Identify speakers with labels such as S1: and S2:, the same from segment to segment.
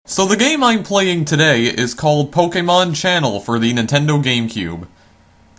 S1: So the game I'm playing today is called Pokémon Channel for the Nintendo GameCube.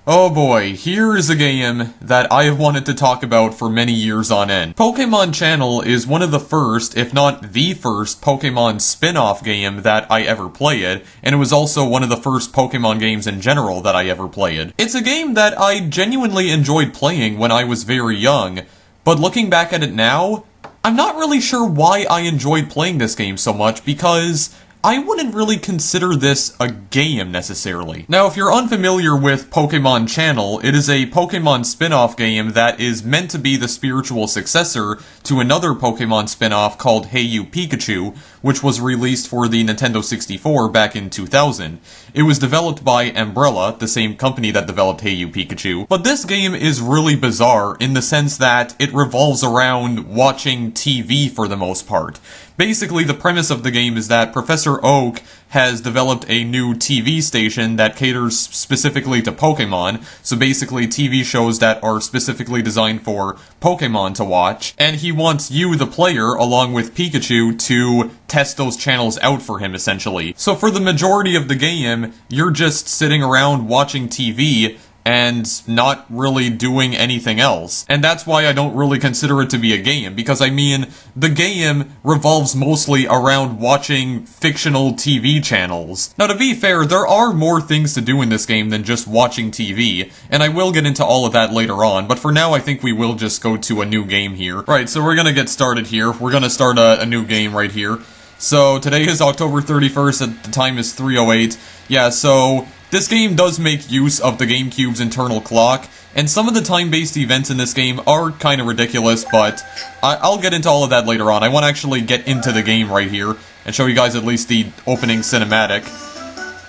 S1: Oh boy, here is a game that I have wanted to talk about for many years on end. Pokémon Channel is one of the first, if not the first, Pokémon spin-off game that I ever played, and it was also one of the first Pokémon games in general that I ever played. It's a game that I genuinely enjoyed playing when I was very young, but looking back at it now, I'm not really sure why I enjoyed playing this game so much, because I wouldn't really consider this a game, necessarily. Now, if you're unfamiliar with Pokémon Channel, it is a Pokémon spin-off game that is meant to be the spiritual successor to another Pokémon spin-off called Hey You Pikachu, which was released for the Nintendo 64 back in 2000. It was developed by Umbrella, the same company that developed Hey You Pikachu, but this game is really bizarre in the sense that it revolves around watching TV for the most part. Basically, the premise of the game is that Professor Oak has developed a new TV station that caters specifically to Pokémon, so basically TV shows that are specifically designed for Pokémon to watch, and he wants you, the player, along with Pikachu, to test those channels out for him, essentially. So for the majority of the game, you're just sitting around watching TV, and not really doing anything else. And that's why I don't really consider it to be a game, because I mean, the game revolves mostly around watching fictional TV channels. Now, to be fair, there are more things to do in this game than just watching TV, and I will get into all of that later on, but for now I think we will just go to a new game here. Right, so we're gonna get started here. We're gonna start a new game right here. So, today is October 31st, and the time is 3:08. Yeah, so this game does make use of the GameCube's internal clock, and some of the time-based events in this game are kind of ridiculous, but I'll get into all of that later on. I want to actually get into the game right here, and show you guys at least the opening cinematic.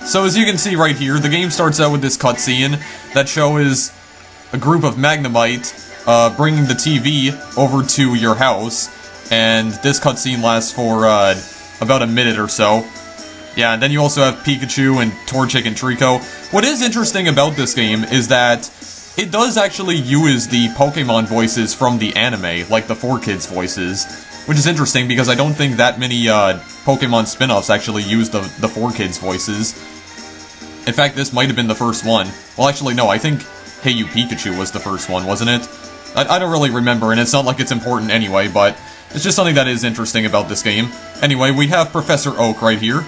S1: So as you can see right here, the game starts out with this cutscene that shows a group of Magnemite bringing the TV over to your house, and this cutscene lasts for about a minute or so. Yeah, and then you also have Pikachu and Torchic and Trico. What is interesting about this game is that it does actually use the Pokemon voices from the anime, like the 4Kids voices, which is interesting because I don't think that many Pokemon spin-offs actually use the 4Kids voices. In fact, this might have been the first one. Well, actually, no, I think Hey You Pikachu was the first one, wasn't it? I don't really remember, and it's not like it's important anyway, but it's just something that is interesting about this game. Anyway, we have Professor Oak right here.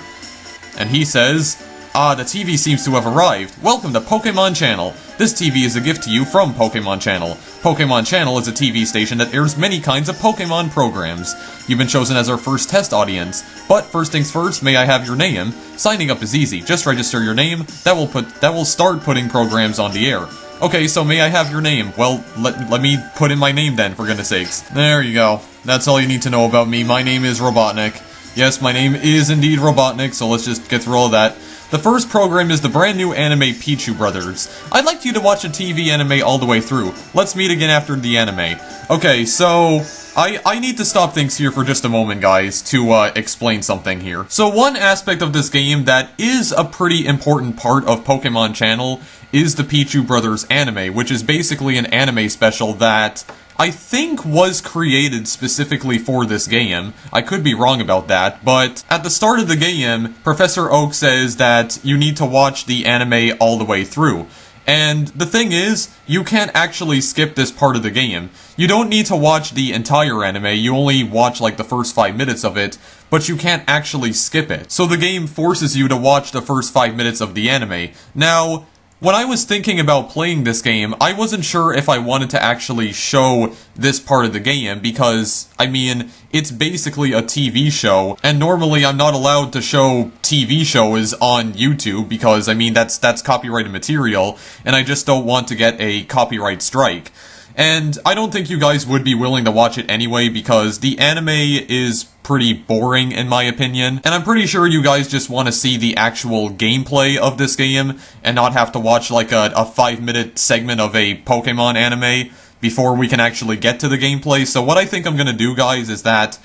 S1: And he says, "Ah, the TV seems to have arrived. Welcome to Pokémon Channel. This TV is a gift to you from Pokémon Channel. Pokémon Channel is a TV station that airs many kinds of Pokémon programs. You've been chosen as our first test audience. But first things first, may I have your name? Signing up is easy. Just register your name. That will start putting programs on the air. Okay, so may I have your name? Well, let me put in my name then, for goodness sakes. There you go. That's all you need to know about me. My name is Robotnik. Yes, my name is indeed Robotnik, so let's just get through all of that. The first program is the brand new anime Pichu Brothers. I'd like you to watch a TV anime all the way through. Let's meet again after the anime." Okay, so I need to stop things here for just a moment, guys, to explain something here. So one aspect of this game that is a pretty important part of Pokémon Channel is the Pichu Brothers anime, which is basically an anime special that I think was created specifically for this game. I could be wrong about that, but at the start of the game, Professor Oak says that you need to watch the anime all the way through. And the thing is, you can't actually skip this part of the game. You don't need to watch the entire anime, you only watch like the first 5 minutes of it, but you can't actually skip it. So the game forces you to watch the first 5 minutes of the anime. Now, when I was thinking about playing this game, I wasn't sure if I wanted to actually show this part of the game because, I mean, it's basically a TV show, and normally I'm not allowed to show TV shows on YouTube because, I mean, that's copyrighted material, and I just don't want to get a copyright strike. And I don't think you guys would be willing to watch it anyway because the anime is pretty boring in my opinion, and I'm pretty sure you guys just want to see the actual gameplay of this game and not have to watch like a 5-minute segment of a Pokemon anime before we can actually get to the gameplay. So what I think I'm gonna do, guys, is that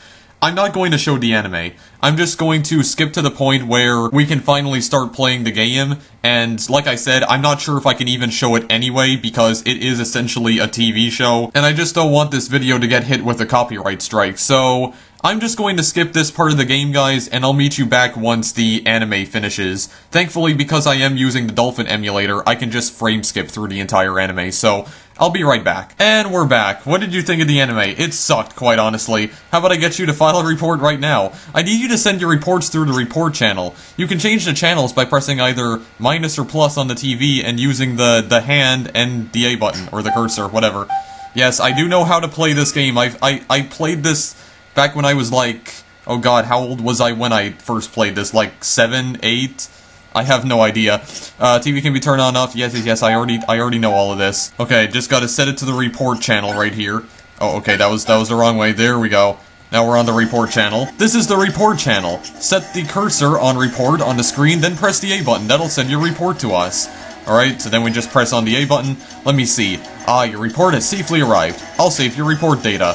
S1: I'm not going to show the anime. I'm just going to skip to the point where we can finally start playing the game, and like I said, I'm not sure if I can even show it anyway because it is essentially a TV show, and I just don't want this video to get hit with a copyright strike, so I'm just going to skip this part of the game, guys, and I'll meet you back once the anime finishes. Thankfully, because I am using the Dolphin emulator, I can just frame skip through the entire anime, so I'll be right back. And we're back. What did you think of the anime? It sucked, quite honestly. How about I get you to file a report right now? I need you to send your reports through the report channel. You can change the channels by pressing either minus or plus on the TV and using the hand and the A button, or the cursor, whatever. Yes, I do know how to play this game. I played this back when I was like, oh god, how old was I when I first played this? Like 7, 8? I have no idea. TV can be turned on, off. Yes, I already know all of this. Okay, just gotta set it to the report channel right here. Oh, okay, that was the wrong way. There we go. Now we're on the report channel. This is the report channel. Set the cursor on report on the screen, then press the A button. That'll send your report to us. Alright, so then we just press on the A button. Let me see. Ah, your report has safely arrived. I'll save your report data.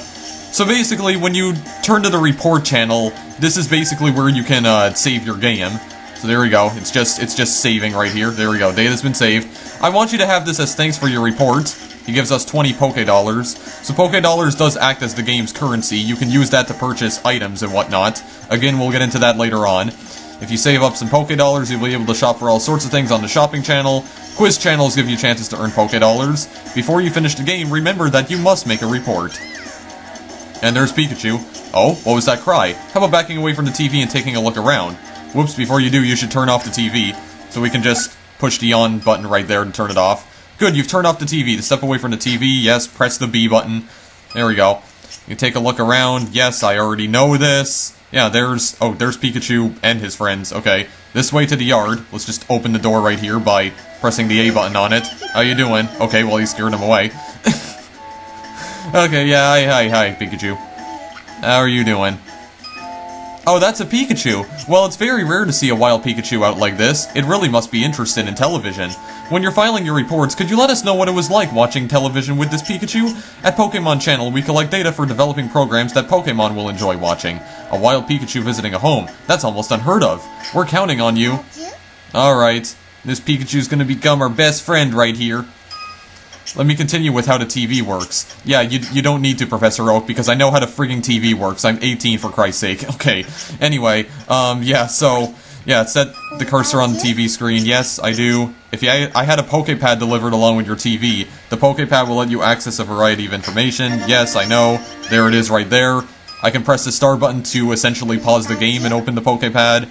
S1: So basically, when you turn to the report channel, this is basically where you can save your game. So there we go. It's just saving right here. There we go. Data's been saved. I want you to have this as thanks for your report. He gives us 20 Poké Dollars. So Poké Dollars does act as the game's currency. You can use that to purchase items and whatnot. Again, we'll get into that later on. If you save up some Poké Dollars, you'll be able to shop for all sorts of things on the shopping channel. Quiz channels give you chances to earn Poké Dollars. Before you finish the game, remember that you must make a report. And there's Pikachu. Oh, what was that cry? How about backing away from the TV and taking a look around? Whoops, before you do, you should turn off the TV. So we can just push the on button right there and turn it off. Good, you've turned off the TV. To step away from the TV, yes, press the B button. There we go. You take a look around. Yes, I already know this. Yeah, there's Pikachu and his friends. Okay, this way to the yard. Let's just open the door right here by pressing the A button on it. How you doing? Okay, well, you scared him away. Okay, yeah, hi, Pikachu. How are you doing? Oh, that's a Pikachu! Well, it's very rare to see a wild Pikachu out like this. It really must be interested in television. When you're filing your reports, could you let us know what it was like watching television with this Pikachu? At Pokemon Channel, we collect data for developing programs that Pokemon will enjoy watching. A wild Pikachu visiting a home. That's almost unheard of. We're counting on you. Alright, this Pikachu's gonna become our best friend right here. Let me continue with how the TV works. Yeah, you don't need to, Professor Oak, because I know how the frigging TV works. I'm 18, for Christ's sake. Okay, anyway, yeah, so, yeah, set the cursor on the TV screen. Yes, I do. If I had a Poképad delivered along with your TV, the Poképad will let you access a variety of information. Yes, I know. There it is right there. I can press the star button to essentially pause the game and open the Poképad.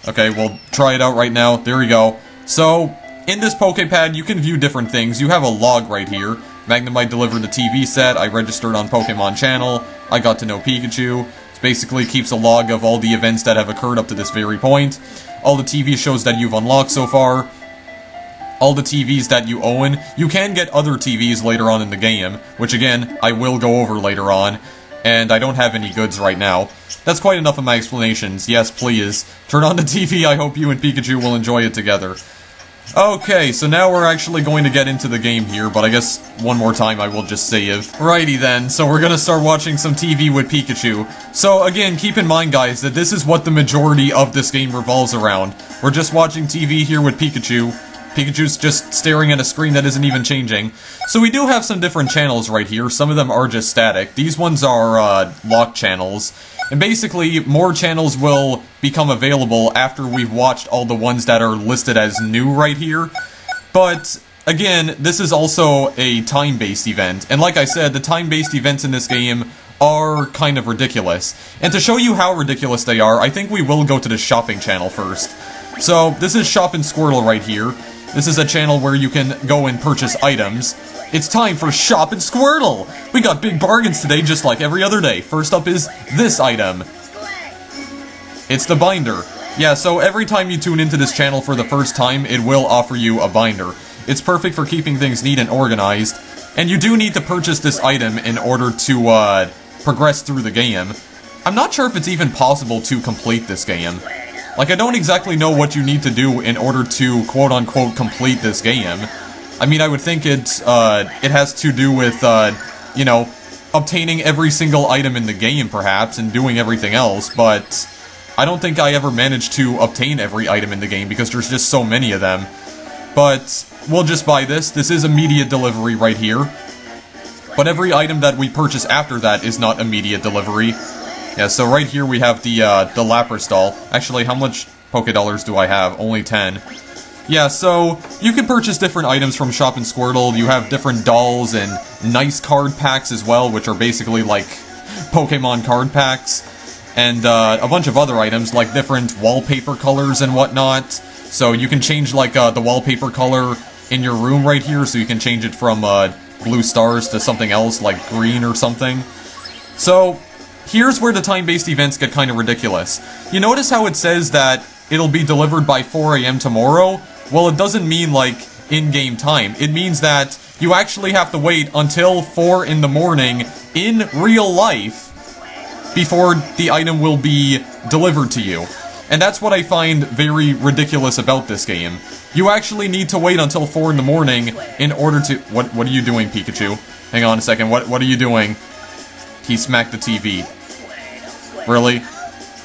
S1: Okay, we'll try it out right now. There we go. So, in this Poképad, you can view different things. You have a log right here. Magnemite delivered the TV set, I registered on Pokemon Channel, I got to know Pikachu. It basically keeps a log of all the events that have occurred up to this very point. All the TV shows that you've unlocked so far. All the TVs that you own. You can get other TVs later on in the game, which again, I will go over later on. And I don't have any goods right now. That's quite enough of my explanations. Yes, please. Turn on the TV, I hope you and Pikachu will enjoy it together. Okay, so now we're actually going to get into the game here, but I guess one more time I will just save. Righty then, so we're gonna start watching some TV with Pikachu. So again, keep in mind guys, that this is what the majority of this game revolves around. We're just watching TV here with Pikachu. Pikachu's just staring at a screen that isn't even changing. So we do have some different channels right here, some of them are just static. These ones are, locked channels. And basically, more channels will become available after we've watched all the ones that are listed as new right here. But, again, this is also a time-based event. And like I said, the time-based events in this game are kind of ridiculous. And to show you how ridiculous they are, I think we will go to the shopping channel first. So, this is Shop and Squirtle right here. This is a channel where you can go and purchase items. It's time for Shop and Squirtle! We got big bargains today just like every other day. First up is this item. It's the binder. Yeah, so every time you tune into this channel for the first time, it will offer you a binder. It's perfect for keeping things neat and organized. And you do need to purchase this item in order to, progress through the game. I'm not sure if it's even possible to complete this game. Like, I don't exactly know what you need to do in order to, quote-unquote, complete this game. I mean, I would think it has to do with, you know, obtaining every single item in the game, perhaps, and doing everything else, but I don't think I ever managed to obtain every item in the game, because there's just so many of them. But, we'll just buy this. This is immediate delivery right here. But every item that we purchase after that is not immediate delivery. Yeah, so right here we have the Lapras doll. Actually, how much Poké-Dollars do I have? Only 10. Yeah, so you can purchase different items from Shop and Squirtle. You have different dolls and nice card packs as well, which are basically like Pokemon card packs. And a bunch of other items, like different wallpaper colors and whatnot. So you can change, like, the wallpaper color in your room right here, so you can change it from blue stars to something else, like green or something. So, here's where the time-based events get kind of ridiculous. You notice how it says that it'll be delivered by 4 AM tomorrow? Well, it doesn't mean, like, in-game time. It means that you actually have to wait until 4 in the morning in real life before the item will be delivered to you. And that's what I find very ridiculous about this game. You actually need to wait until 4 in the morning in order to— What are you doing, Pikachu? Hang on a second, what are you doing? He smacked the TV. Really?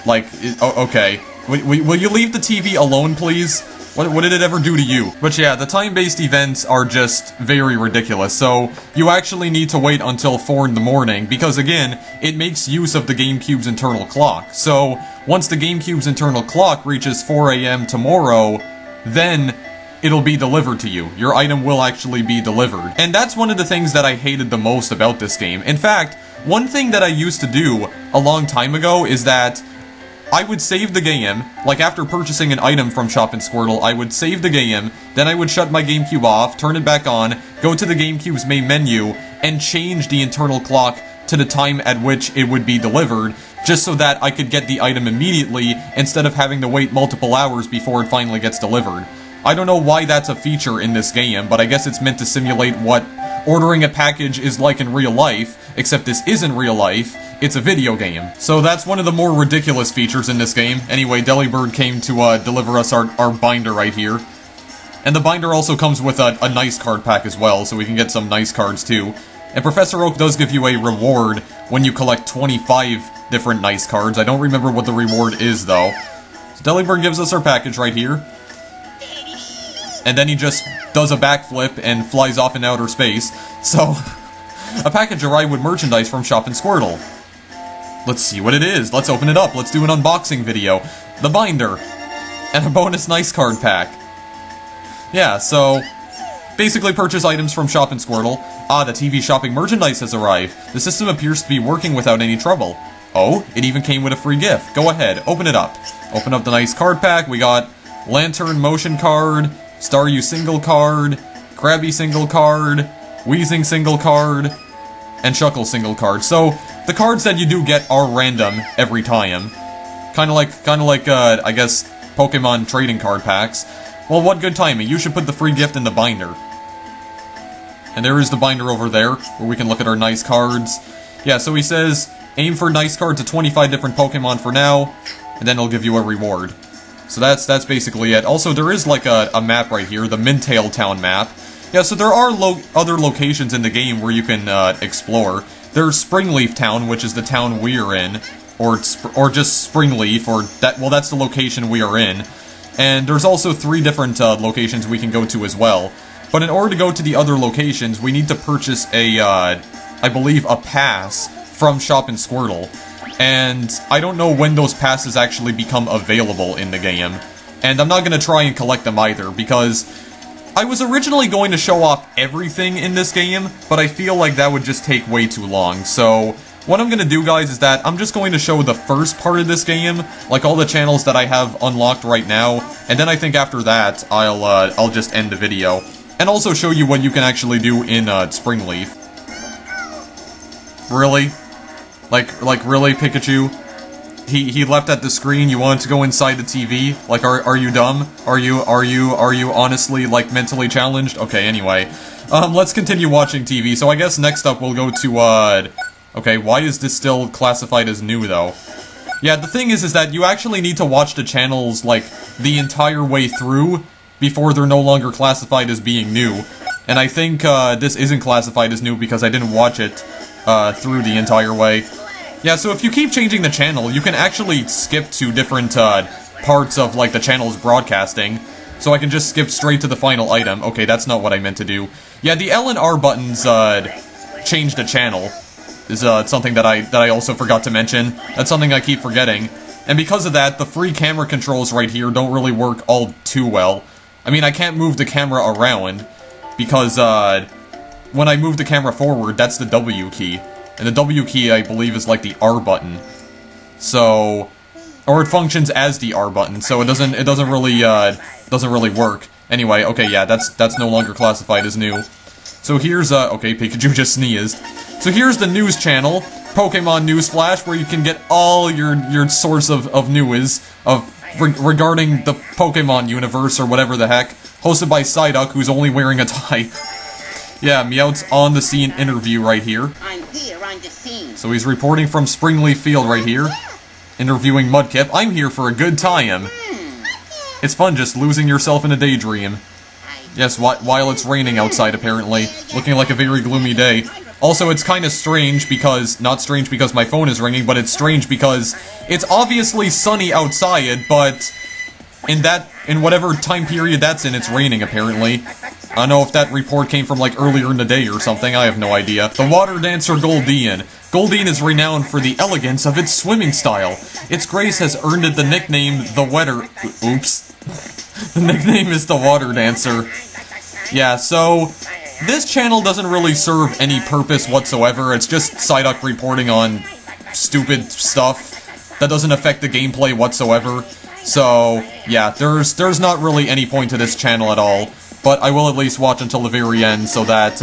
S1: Like, okay. Will you leave the TV alone, please? What did it ever do to you? But yeah, the time-based events are just very ridiculous, so you actually need to wait until 4 in the morning, because again, it makes use of the GameCube's internal clock. So, once the GameCube's internal clock reaches 4 AM tomorrow, then it'll be delivered to you. Your item will actually be delivered. And that's one of the things that I hated the most about this game. In fact, one thing that I used to do a long time ago is that I would save the game, like after purchasing an item from Shop and Squirtle, I would save the game, then I would shut my GameCube off, turn it back on, go to the GameCube's main menu, and change the internal clock to the time at which it would be delivered, just so that I could get the item immediately, instead of having to wait multiple hours before it finally gets delivered. I don't know why that's a feature in this game, but I guess it's meant to simulate what ordering a package is like in real life, except this isn't real life, it's a video game. So that's one of the more ridiculous features in this game. Anyway, Delibird came to deliver us our binder right here. And the binder also comes with a nice card pack as well, so we can get some nice cards too. And Professor Oak does give you a reward when you collect 25 different nice cards. I don't remember what the reward is though. So Delibird gives us our package right here. And then he just does a backflip and flies off in outer space. So, a package arrived with merchandise from Shop and Squirtle. Let's see what it is. Let's open it up. Let's do an unboxing video. The binder. And a bonus nice card pack. Yeah, so basically purchase items from Shop and Squirtle. Ah, the TV shopping merchandise has arrived. The system appears to be working without any trouble. Oh, it even came with a free gift. Go ahead, open it up. Open up the nice card pack. We got Lantern Motion card, Staryu single card, Krabby single card, Weezing single card, and Shuckle single card. So, the cards that you do get are random every time. Kinda like, I guess, Pokemon trading card packs. Well, what good timing. You should put the free gift in the binder. And there is the binder over there, where we can look at our nice cards. Yeah, so he says, aim for nice cards to 25 different Pokemon for now, and then it'll give you a reward. So that's basically it. Also, there is like a map right here, the Mintail Town map. Yeah, so there are other locations in the game where you can explore. There's Springleaf Town, which is the town we're in, or just Springleaf, or that's the location we are in. And there's also 3 different locations we can go to as well. But in order to go to the other locations, we need to purchase a, I believe, a pass from Shop and Squirtle. And I don't know when those passes actually become available in the game. And I'm not going to try and collect them either, because I was originally going to show off everything in this game, but I feel like that would just take way too long. So what I'm going to do, guys, is that I'm just going to show the first part of this game, like all the channels that I have unlocked right now, and then I think after that, I'll just end the video. And also show you what you can actually do in Springleaf. Really? Like really, Pikachu? He leapt at the screen, you wanted to go inside the TV? Like, are you dumb? Are you honestly, like, mentally challenged? Okay, anyway. Let's continue watching TV. So I guess next up we'll go to, okay, why is this still classified as new, though? Yeah, the thing is that you actually need to watch the channels, like, the entire way through before they're no longer classified as being new. And I think, this isn't classified as new because I didn't watch it, through the entire way. Yeah, so if you keep changing the channel, you can actually skip to different, parts of, like, the channel's broadcasting. So I can just skip straight to the final item. Okay, that's not what I meant to do. Yeah, the L and R buttons, change the channel. is something that I also forgot to mention. That's something I keep forgetting. And because of that, the free camera controls right here don't really work all too well. I mean, I can't move the camera around, because, when I move the camera forward, that's the W key. And the W key, I believe, is like the R button. So, or it functions as the R button, so it doesn't really work. Anyway, okay, yeah, that's no longer classified as new. So here's, okay, Pikachu just sneezed. So here's the news channel, Pokemon News Flash, where you can get all your source of news regarding the Pokemon universe or whatever the heck, hosted by Psyduck, who's only wearing a tie. Yeah, Meowth's on the scene interview right here.
S2: I'm here on the scene.
S1: So he's reporting from Springleaf Field right here, interviewing Mudkip. I'm here for a good time. It's fun just losing yourself in a daydream. Yes, while it's raining outside, apparently. Looking like a very gloomy day. Also, it's kind of strange because... Not strange because my phone is ringing, but it's strange because it's obviously sunny outside, but in whatever time period that's in, it's raining, apparently. I don't know if that report came from, like, earlier in the day or something, I have no idea. The water dancer Goldeen. Goldeen is renowned for the elegance of its swimming style. Its grace has earned it the nickname the Wetter... Oops. The nickname is the Water Dancer. Yeah, so... This channel doesn't really serve any purpose whatsoever, it's just Psyduck reporting on stupid stuff that doesn't affect the gameplay whatsoever. So, yeah, there's not really any point to this channel at all. But I will at least watch until the very end, so that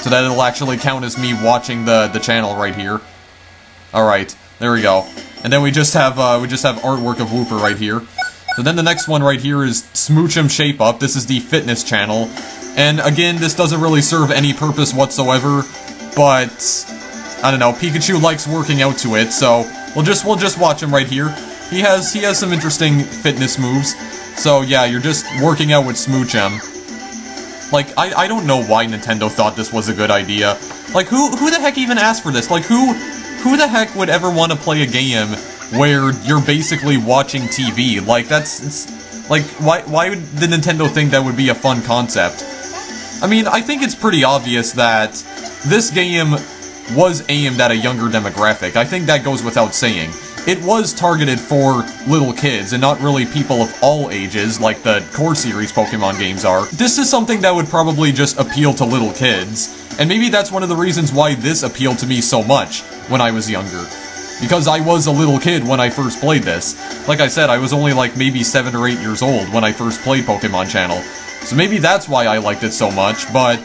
S1: it'll actually count as me watching the channel right here. Alright, there we go. And then we just have artwork of Wooper right here. So then the next one right here is Smoochum Shape Up. This is the fitness channel. And again, this doesn't really serve any purpose whatsoever, but I don't know, Pikachu likes working out to it, so we'll just watch him right here. He has some interesting fitness moves. So yeah, you're just working out with Smoochum. Like, I don't know why Nintendo thought this was a good idea. Like, who the heck even asked for this? Like, who the heck would ever want to play a game where you're basically watching TV? Like, like, why would the Nintendo think that would be a fun concept? I mean, I think it's pretty obvious that this game was aimed at a younger demographic. I think that goes without saying. It was targeted for little kids, and not really people of all ages, like the core series Pokemon games are. This is something that would probably just appeal to little kids, and maybe that's one of the reasons why this appealed to me so much when I was younger. Because I was a little kid when I first played this. Like I said, I was only like maybe 7 or 8 years old when I first played Pokemon Channel. So maybe that's why I liked it so much, but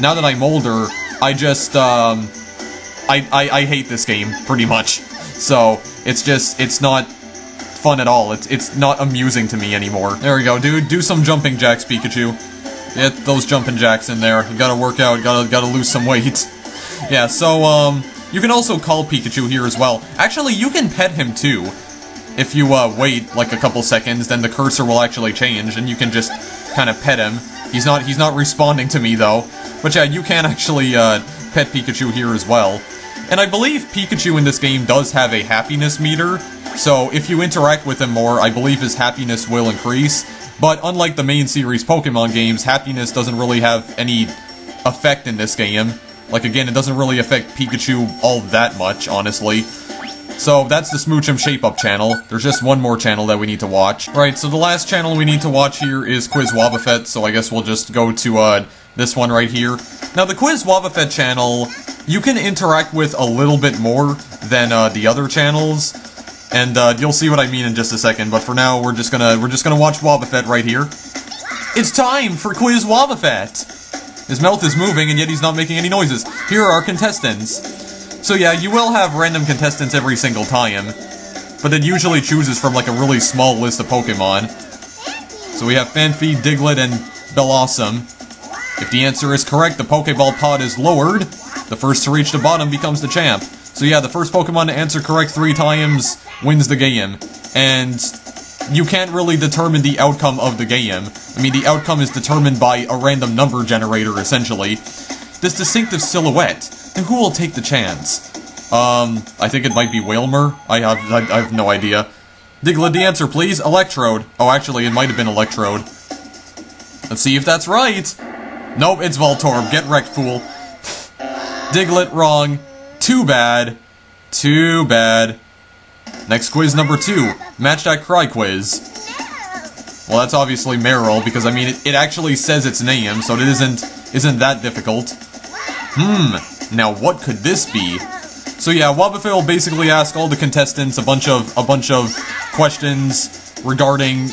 S1: now that I'm older, I just, I hate this game, pretty much. So, it's not fun at all. It's not amusing to me anymore. There we go, dude. Do some jumping jacks, Pikachu. Get those jumping jacks in there. You gotta work out, gotta lose some weight. Yeah, so, you can also call Pikachu here as well. Actually, you can pet him too. If you, wait, like, a couple seconds, then the cursor will actually change, and you can just kind of pet him. He's not responding to me, though. But yeah, you can actually, pet Pikachu here as well. And I believe Pikachu in this game does have a happiness meter, so if you interact with him more, I believe his happiness will increase. But unlike the main series Pokemon games, happiness doesn't really have any effect in this game. Like, again, it doesn't really affect Pikachu all that much, honestly. So, that's the Smoochum Shape Up channel. There's just one more channel that we need to watch. Right, so the last channel we need to watch here is Quiz Wobbuffet, so I guess we'll just go to, this one right here. Now, the Quiz Wobbuffet channel, you can interact with a little bit more than, the other channels. And, you'll see what I mean in just a second, but for now, we're just gonna watch Wobbuffet right here. It's time for Quiz Wobbuffet! His mouth is moving, and yet he's not making any noises. Here are our contestants. So yeah, you will have random contestants every single time, but it usually chooses from like a really small list of Pokemon. So we have Phanpy, Diglett, and Bellossom. If the answer is correct, the Pokeball pod is lowered. The first to reach the bottom becomes the champ. So yeah, the first Pokemon to answer correct 3 times wins the game. And you can't really determine the outcome of the game. I mean, the outcome is determined by a random number generator, essentially. This distinctive silhouette. And who will take the chance? I think it might be Wailmer. I have no idea. Diglett, the answer, please. Electrode. Oh, actually, it might have been Electrode. Let's see if that's right. Nope, it's Voltorb. Get wrecked, fool. Diglett, wrong. Too bad. Too bad. Next quiz number 2. Match That Cry quiz. Well, that's obviously Meryl, because, I mean, it actually says its name, so it isn't that difficult. Now what could this be? So yeah, Wobbuffet will basically ask all the contestants a bunch of questions regarding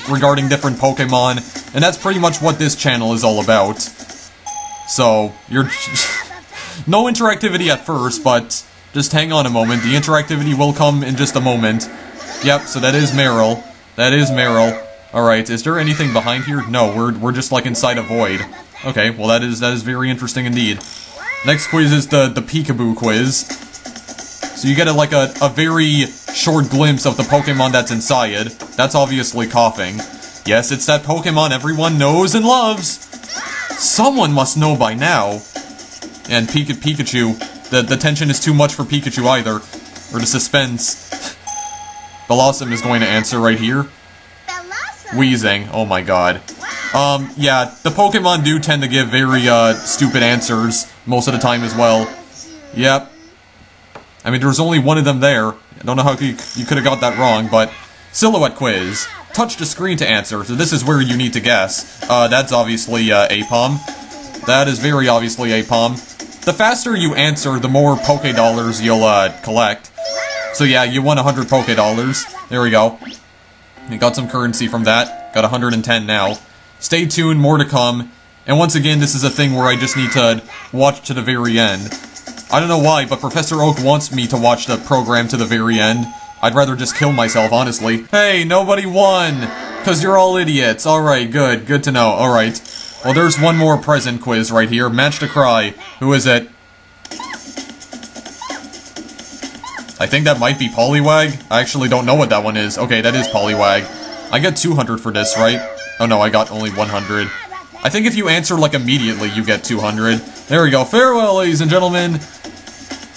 S1: different Pokemon, and that's pretty much what this channel is all about. So, you're... no interactivity at first, but just hang on a moment. The interactivity will come in just a moment. Yep, so that is Meryl. That is Meryl. Alright, is there anything behind here? No, we're just like inside a void. Okay, well that is very interesting indeed. Next quiz is the Peekaboo quiz. So you get a very short glimpse of the Pokemon that's inside. That's obviously Coughing. Yes, it's that Pokemon everyone knows and loves! Someone must know by now. And Pikachu, the tension is too much for Pikachu either. Or the suspense. Blossom is going to answer right here. Wheezing, oh my god. Yeah, the Pokemon do tend to give very, stupid answers most of the time as well. Yep. I mean, there's only one of them there. I don't know how you could have got that wrong, but... Silhouette quiz. Touch the screen to answer, so this is where you need to guess. That's obviously, Aipom. That is very obviously Aipom. The faster you answer, the more Poké-Dollars you'll, collect. So yeah, you won 100 Poké-Dollars. There we go. You got some currency from that. Got 110 now. Stay tuned, more to come. And once again, this is a thing where I just need to watch to the very end. I don't know why, but Professor Oak wants me to watch the program to the very end. I'd rather just kill myself, honestly. Hey, nobody won! Because you're all idiots. Alright, good. Good to know. Alright. Well, there's one more present quiz right here. Match the Cry. Who is it? I think that might be Poliwag. I actually don't know what that one is. Okay, that is Poliwag. I get 200 for this, right? Oh no, I got only 100. I think if you answer, like, immediately, you get 200. There we go. Farewell, ladies and gentlemen!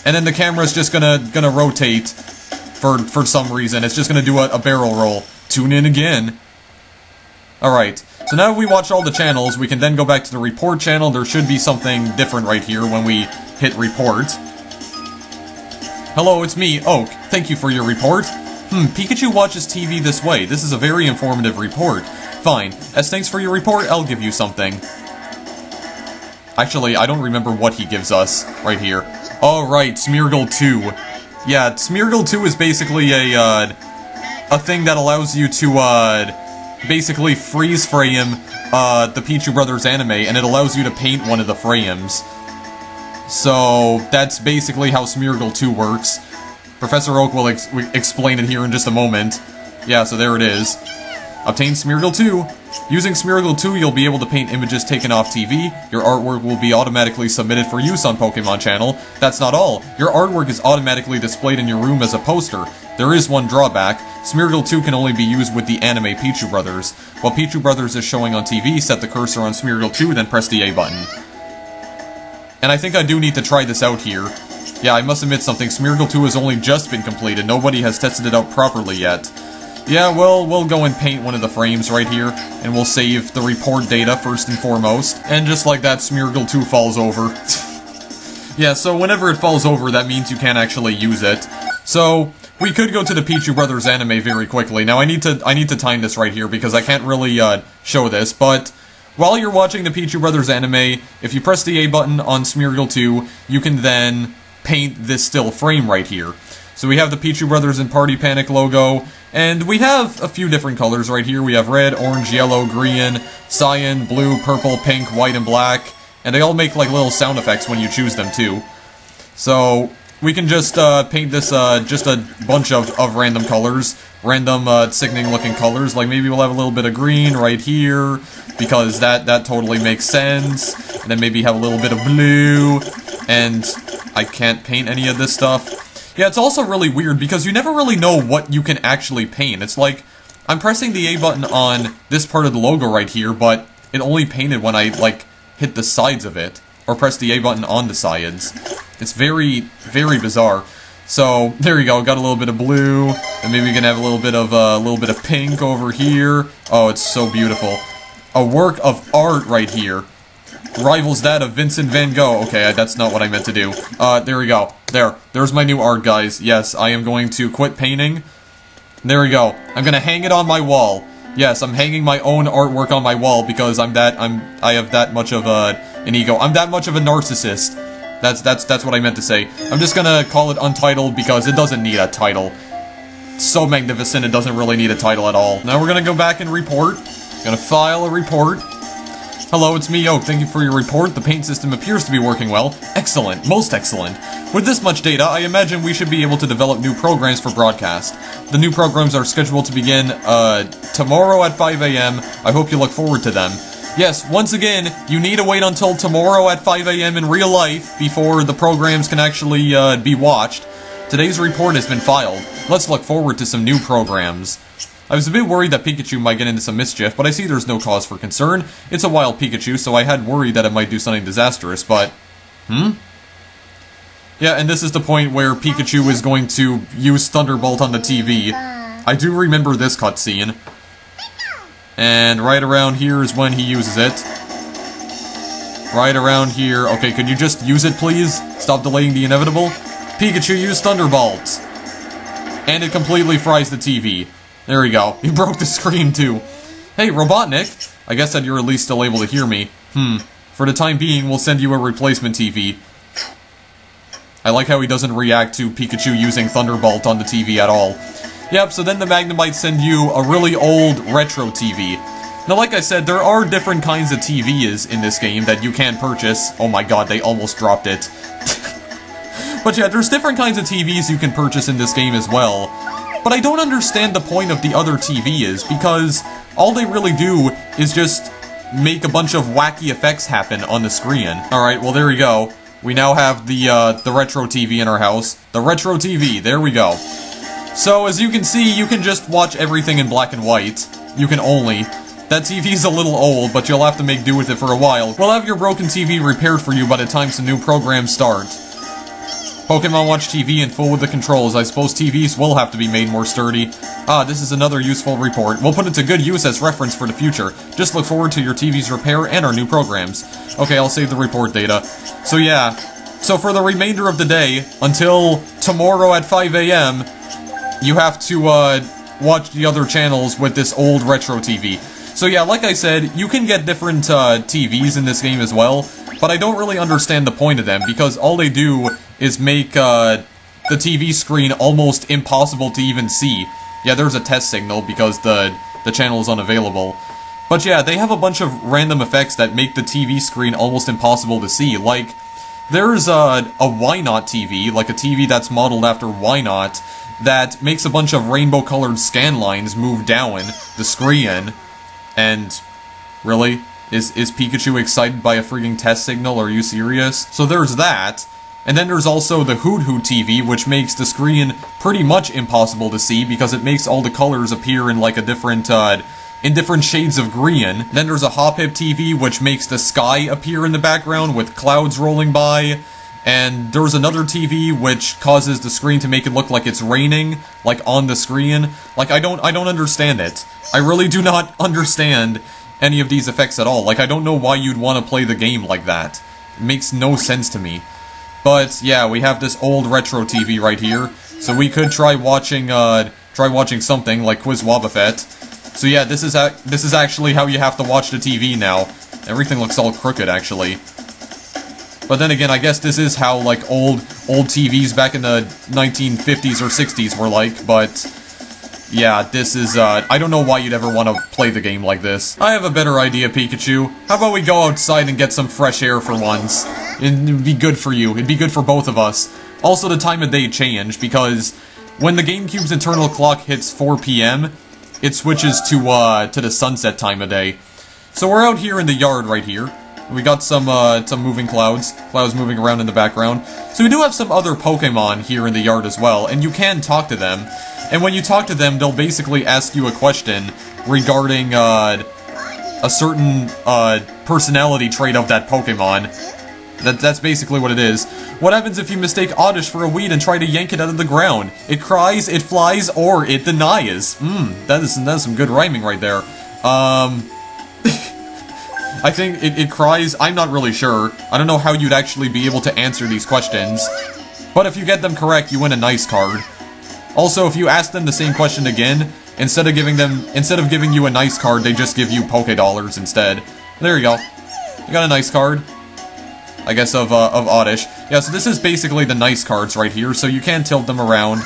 S1: And then the camera's just gonna rotate for some reason. It's just gonna do a barrel roll. Tune in again. Alright, so now we watch all the channels, we can then go back to the report channel. There should be something different right here when we hit report. Hello, it's me, Oak. Thank you for your report. Pikachu watches TV this way. This is a very informative report. Fine. As thanks for your report, I'll give you something. Actually, I don't remember what he gives us right here. Oh, right, Smeargle 2. Yeah, Smeargle 2 is basically a thing that allows you to, basically freeze frame, the Pichu Brothers anime, and it allows you to paint one of the frames. So, that's basically how Smeargle 2 works. Professor Oak will explain it here in just a moment. Yeah, so there it is. Obtain Smeargle 2. Using Smeargle 2, you'll be able to paint images taken off TV. Your artwork will be automatically submitted for use on Pokemon Channel. That's not all. Your artwork is automatically displayed in your room as a poster. There is one drawback. Smeargle 2 can only be used with the anime Pichu Brothers. While Pichu Brothers is showing on TV, set the cursor on Smeargle 2, then press the A button. And I think I do need to try this out here. Yeah, I must admit something. Smeargle 2 has only just been completed. Nobody has tested it out properly yet. Yeah, well, we'll go and paint one of the frames right here, and we'll save the report data first and foremost. And just like that, Smeargle 2 falls over. Yeah, so whenever it falls over, that means you can't actually use it. So, we could go to the Pichu Brothers anime very quickly. Now, I need to time this right here, because I can't really, show this, but... While you're watching the Pichu Brothers anime, if you press the A button on Smeargle 2, you can then paint this still frame right here. So we have the Pichu Brothers and Party Panic logo, and we have a few different colors right here. We have red, orange, yellow, green, cyan, blue, purple, pink, white, and black, and they all make like little sound effects when you choose them too. So we can just paint this just a bunch of random colors, random sickening looking colors, like maybe we'll have a little bit of green right here, because that totally makes sense, and then maybe have a little bit of blue, and I can't paint any of this stuff. Yeah, it's also really weird, because you never really know what you can actually paint. It's like, I'm pressing the A button on this part of the logo right here, but it only painted when I, like, hit the sides of it, or press the A button on the sides. It's very, very bizarre. So, there you go, got a little bit of blue, and maybe we can have a little bit of pink over here. Oh, it's so beautiful. A work of art right here. rivals that of Vincent van Gogh. Okay, that's not what I meant to do. There we go. There's my new art, guys. Yes, I am going to quit painting. There we go. I'm gonna hang it on my wall. Yes, I'm hanging my own artwork on my wall because I have that much of an ego. I'm that much of a narcissist. That's what I meant to say. I'm just gonna call it Untitled because it doesn't need a title. It's so magnificent, it doesn't really need a title at all. Now we're gonna go back and report. Gonna file a report. Hello, it's me, Oak. Thank you for your report. The paint system appears to be working well. Excellent. Most excellent. With this much data, I imagine we should be able to develop new programs for broadcast. The new programs are scheduled to begin, tomorrow at 5 AM. I hope you look forward to them. Yes, once again, you need to wait until tomorrow at 5 AM in real life before the programs can actually, be watched. Today's report has been filed. Let's look forward to some new programs. I was a bit worried that Pikachu might get into some mischief, but I see there's no cause for concern. It's a wild Pikachu, so I had worried that it might do something disastrous, but... Yeah, and this is the point where Pikachu is going to use Thunderbolt on the TV. I do remember this cutscene. And right around here is when he uses it. Right around here. Okay, could you just use it, please? Stop delaying the inevitable. Pikachu used Thunderbolt. And it completely fries the TV. There we go. He broke the screen, too. Hey, Robotnik. I guess that you're at least still able to hear me. For the time being, we'll send you a replacement TV. I like how he doesn't react to Pikachu using Thunderbolt on the TV at all. Yep, so then the Magnum might send you a really old retro TV. Now, like I said, there are different kinds of TVs in this game that you can purchase. Oh my god, they almost dropped it. But yeah, there's different kinds of TVs you can purchase in this game as well. But I don't understand the point of the other TVs, because all they really do is just make a bunch of wacky effects happen on the screen. Alright, well there we go. We now have the retro TV in our house. The retro TV, there we go. So, as you can see, you can just watch everything in black and white. You can only. That TV's a little old, but you'll have to make do with it for a while. We'll have your broken TV repaired for you by the time some new programs start. Pokemon Watch TV in full with the controls. I suppose TVs will have to be made more sturdy. Ah, this is another useful report. We'll put it to good use as reference for the future. Just look forward to your TV's repair and our new programs. Okay, I'll save the report data. So yeah, so for the remainder of the day, until tomorrow at 5 AM, you have to, watch the other channels with this old retro TV. So yeah, like I said, you can get different, TVs in this game as well, but I don't really understand the point of them, because all they do is make, the TV screen almost impossible to even see. Yeah, there's a test signal, because the channel is unavailable. But yeah, they have a bunch of random effects that make the TV screen almost impossible to see, like, there's a Why Not TV, like a TV that's modeled after Why Not, that makes a bunch of rainbow-colored scan lines move down the screen, and... really? Is Pikachu excited by a freaking test signal? Are you serious? So there's that. And then there's also the Hoot Hoot TV, which makes the screen pretty much impossible to see because it makes all the colors appear in like a different, in different shades of green. Then there's a Hoppip TV, which makes the sky appear in the background with clouds rolling by. And there's another TV which causes the screen to make it look like it's raining, like on the screen. Like I don't understand it. I really do not understand any of these effects at all. Like I don't know why you'd want to play the game like that. It makes no sense to me. But yeah, we have this old retro TV right here, so we could try watching something like Quiz Wobbuffet. So yeah, this is actually how you have to watch the TV now. Everything looks all crooked actually. But then again, I guess this is how like old TVs back in the 1950s or 60s were like, but yeah, this is, I don't know why you'd ever want to play the game like this. I have a better idea, Pikachu. How about we go outside and get some fresh air for once? It'd be good for you. It'd be good for both of us. Also, the time of day changed, because when the GameCube's internal clock hits 4 PM, it switches to the sunset time of day. So we're out here in the yard right here. We got some moving clouds moving around in the background. So we do have some other Pokemon here in the yard as well, and you can talk to them. And when you talk to them, they'll basically ask you a question regarding, a certain, personality trait of that Pokemon. That's basically what it is. What happens if you mistake Oddish for a weed and try to yank it out of the ground? It cries, it flies, or it denies. That is some good rhyming right there. I think it cries. I'm not really sure. I don't know how you'd actually be able to answer these questions. But if you get them correct, you win a nice card. Also, if you ask them the same question again, instead of giving you a nice card, they just give you Poké-Dollars instead. There you go. You got a nice card. I guess of Oddish. Yeah, so this is basically the nice cards right here, so you can tilt them around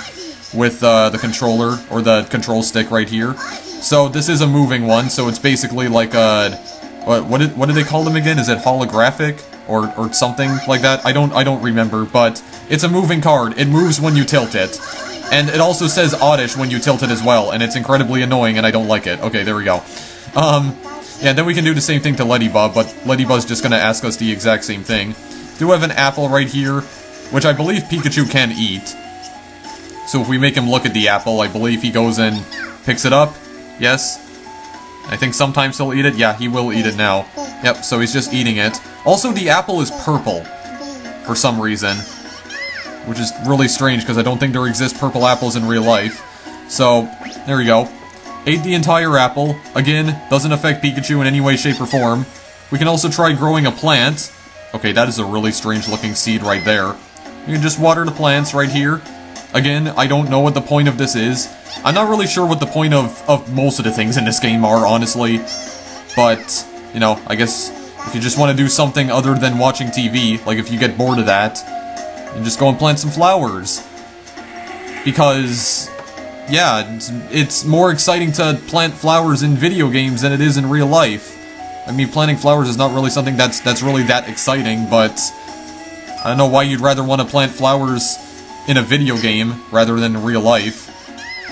S1: with the controller, or the control stick right here. So this is a moving one, so it's basically like a... What do they call them again? Is it holographic? Or something like that? I don't remember, but it's a moving card. It moves when you tilt it. And it also says Oddish when you tilt it as well, and it's incredibly annoying and I don't like it. Okay, there we go. Yeah, then we can do the same thing to Ledybug, but Ledybug's just gonna ask us the exact same thing. Do have an apple right here, which I believe Pikachu can eat. So if we make him look at the apple, I believe he goes and picks it up. Yes. I think sometimes he'll eat it. Yeah, he will eat it now. Yep, so he's just eating it. Also, the apple is purple for some reason, which is really strange because I don't think there exist purple apples in real life. So, there we go. Ate the entire apple. Again, doesn't affect Pikachu in any way, shape, or form. We can also try growing a plant. Okay, that is a really strange looking seed right there. You can just water the plants right here. Again, I don't know what the point of this is. I'm not really sure what the point of most of the things in this game are, honestly. But, you know, I guess if you just want to do something other than watching TV, like if you get bored of that, you just go and plant some flowers. Because... yeah, it's more exciting to plant flowers in video games than it is in real life. I mean, planting flowers is not really something that's really that exciting, but I don't know why you'd rather want to plant flowers in a video game rather than in real life.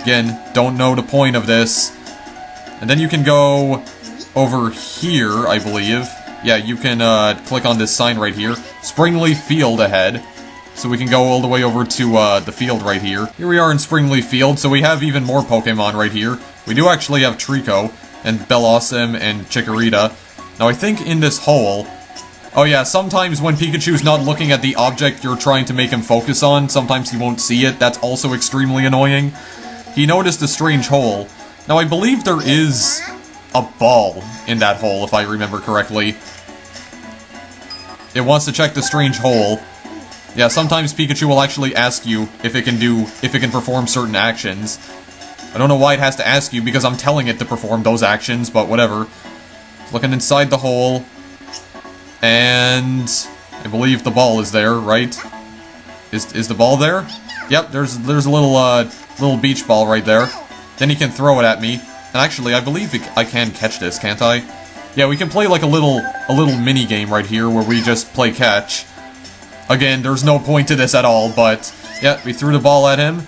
S1: Again, don't know the point of this. And then you can go over here, I believe. Yeah, you can click on this sign right here. Springleaf Field ahead. So we can go all the way over to the field right here. Here we are in Springleaf Field, so we have even more Pokemon right here. We do actually have Trico, and Bellossom, and Chikorita. Now I think in this hole... oh yeah, sometimes when Pikachu's not looking at the object you're trying to make him focus on, sometimes he won't see it. That's also extremely annoying. He noticed a strange hole. Now I believe there is a ball in that hole, if I remember correctly. It wants to check the strange hole. Yeah, sometimes Pikachu will actually ask you if it can perform certain actions. I don't know why it has to ask you, because I'm telling it to perform those actions, but whatever. Looking inside the hole, and I believe the ball is there, right? Is the ball there? Yep, there's a little beach ball right there. Then he can throw it at me, and actually, I believe I can catch this, can't I? Yeah, we can play like a little mini game right here where we just play catch. Again, there's no point to this at all, but yeah, we threw the ball at him.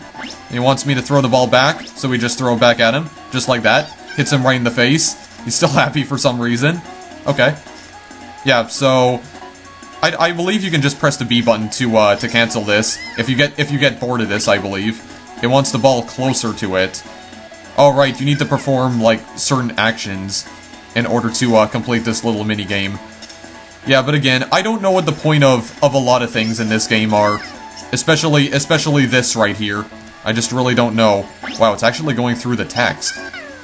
S1: He wants me to throw the ball back, so we just throw it back at him, just like that. Hits him right in the face. He's still happy for some reason. Okay. Yeah, so I believe you can just press the B button to cancel this. If you get bored of this, I believe. It wants the ball closer to it. Oh right, you need to perform like certain actions in order to complete this little mini game. Yeah, but again, I don't know what the point of a lot of things in this game are. Especially this right here. I just really don't know. Wow, it's actually going through the text,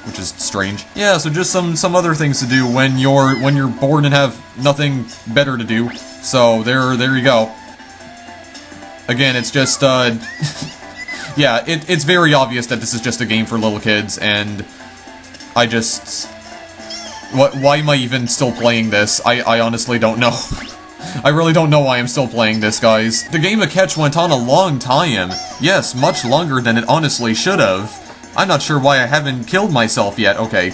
S1: which is strange. Yeah, so just some other things to do when you're bored and have nothing better to do. So there you go. Again, it's just yeah, it's very obvious that this is just a game for little kids, and I just... why am I even still playing this? I honestly don't know. I really don't know why I'm still playing this, guys. The game of Catch went on a long time. Yes, much longer than it honestly should have. I'm not sure why I haven't killed myself yet. Okay.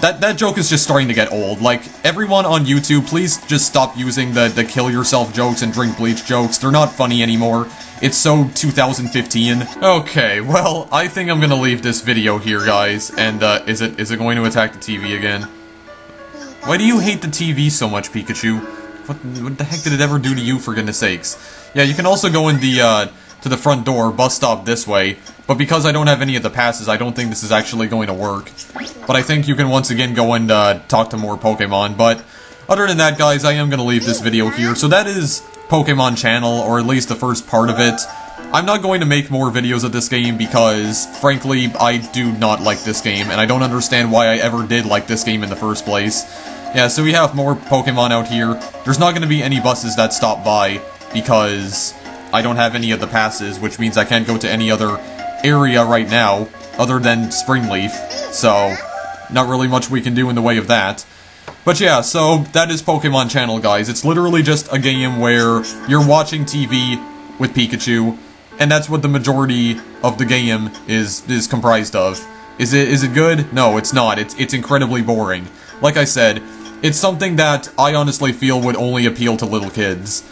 S1: That joke is just starting to get old. Like, everyone on YouTube, please just stop using the kill yourself jokes and drink bleach jokes. They're not funny anymore. It's so 2015. Okay, well, I think I'm gonna leave this video here, guys. And, is it going to attack the TV again? Why do you hate the TV so much, Pikachu? What the heck did it ever do to you, for goodness sakes? Yeah, you can also go in the, to the front door, bus stop this way. But because I don't have any of the passes, I don't think this is actually going to work. But I think you can once again go and, talk to more Pokemon. But, other than that, guys, I am gonna leave this video here. So that is Pokemon Channel, or at least the first part of it. I'm not going to make more videos of this game because, frankly, I do not like this game, and I don't understand why I ever did like this game in the first place. Yeah, so we have more Pokemon out here. There's not going to be any buses that stop by, because I don't have any of the passes, which means I can't go to any other area right now, other than Springleaf, so not really much we can do in the way of that. But yeah, so that is Pokemon Channel, guys. It's literally just a game where you're watching TV with Pikachu, and that's what the majority of the game is comprised of. Is it good? No, it's not. It's incredibly boring. Like I said, it's something that I honestly feel would only appeal to little kids.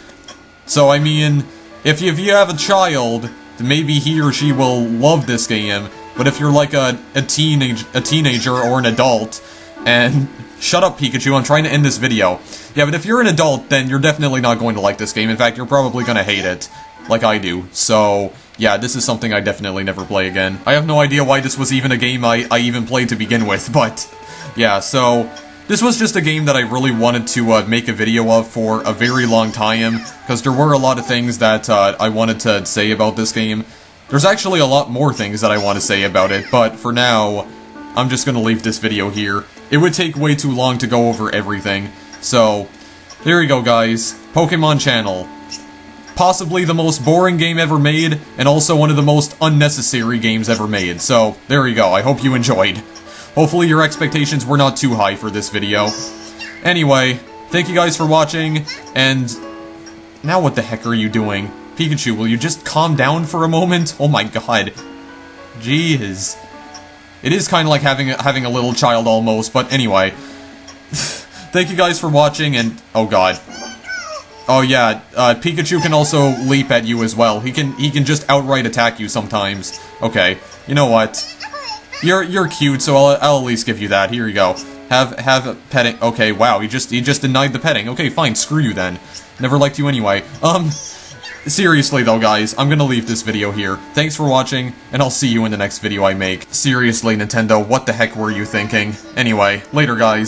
S1: So, I mean, if you have a child, then maybe he or she will love this game, but if you're like a teenager or an adult, and... Shut up, Pikachu, I'm trying to end this video. Yeah, but if you're an adult, then you're definitely not going to like this game. In fact, you're probably gonna hate it, like I do. So, yeah, this is something I definitely never play again. I have no idea why this was even a game I even played to begin with, but... Yeah, so... This was just a game that I really wanted to make a video of for a very long time, because there were a lot of things that I wanted to say about this game. There's actually a lot more things that I want to say about it, but for now, I'm just gonna leave this video here. It would take way too long to go over everything. So, there you go, guys. Pokemon Channel. Possibly the most boring game ever made, and also one of the most unnecessary games ever made. So, there you go. I hope you enjoyed. Hopefully your expectations were not too high for this video. Anyway, thank you guys for watching, and... Now what the heck are you doing? Pikachu, will you just calm down for a moment? Oh my god. Jeez. It is kind of like having a little child almost, but anyway. Thank you guys for watching, and... Oh god. Oh yeah, Pikachu can also leap at you as well. He can just outright attack you sometimes. Okay, you know what? You're cute, so I'll at least give you that. Here you go. Have petting. Okay, wow, he just denied the petting. Okay, fine, screw you then. Never liked you anyway. Seriously though, guys, I'm gonna leave this video here. Thanks for watching, and I'll see you in the next video I make. Seriously, Nintendo, what the heck were you thinking? Anyway, later, guys.